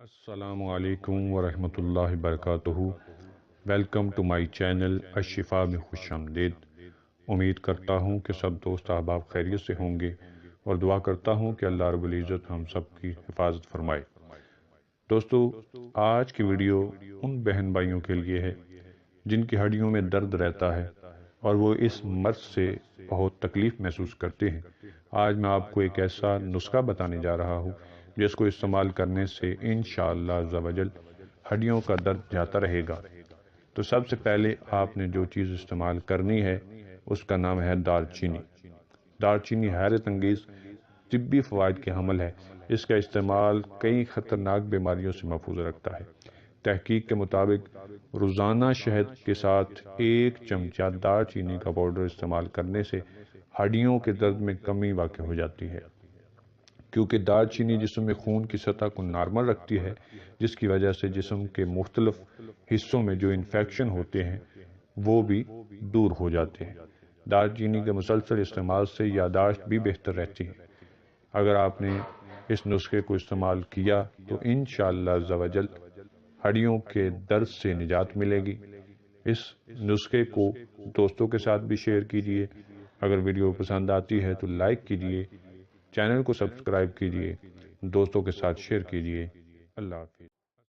السلام علیکم ورحمۃ اللہ وبرکاتہ۔ Welcome to my channel Alshifa میں خوش آمدید۔ امید کرتا ہوں کہ سب دوست احباب خیریت سے ہوں گے اور دعا کرتا ہوں کہ اللہ رب العزت ہم سب کی حفاظت فرمائے۔ دوستو، آج کی ویڈیو ان بہن بھائیوں کے لیے ہے جن کی ہڈیوں میں درد رہتا ہے اور وہ اس مرض سے بہت تکلیف محسوس کرتے ہیں۔ آج میں آپ کو ایک ایسا نسخہ بتانے جا رہا ہوں جس کو استعمال کرنے سے انشاءاللہ عز و جل ہڈیوں کا درد جاتا رہے گا۔ تو سب سے پہلے آپ نے جو چیز استعمال کرنی ہے اس کا نام ہے دار چینی۔ دار چینی حیرت انگیز طبی فوائد کے حامل ہے۔ اس کا استعمال کئی خطرناک بیماریوں سے محفوظ رکھتا ہے۔ تحقیق کے مطابق روزانہ شہد کے ساتھ 1 چمچہ دار چینی کا پاؤڈر استعمال کرنے سے ہڈیوں کے درد میں کمی واقع ہو جاتی ہے، کیونکہ دار چینی جسم میں خون کی سطح کو نارمل رکھتی ہے، جس کی وجہ سے جسم کے مختلف حصوں میں جو انفیکشن ہوتے ہیں وہ بھی دور ہو جاتے ہیں۔ دار چینی کے مسلسل استعمال سے یادداشت بھی بہتر رہتی ہے۔ اگر آپ نے اس نسخے کو استعمال کیا تو انشاءاللہ عز و جل ہڈیوں کے درد سے نجات ملے گی۔ اس نسخے کو دوستوں کے ساتھ بھی شیئر کیجئے۔ اگر ویڈیو پسند آتی ہے تو لائک کیجئے، چینل کو سبسکرائب کیجئے، دوستوں کے ساتھ شیئر کیجئے۔ اللہ حافظ۔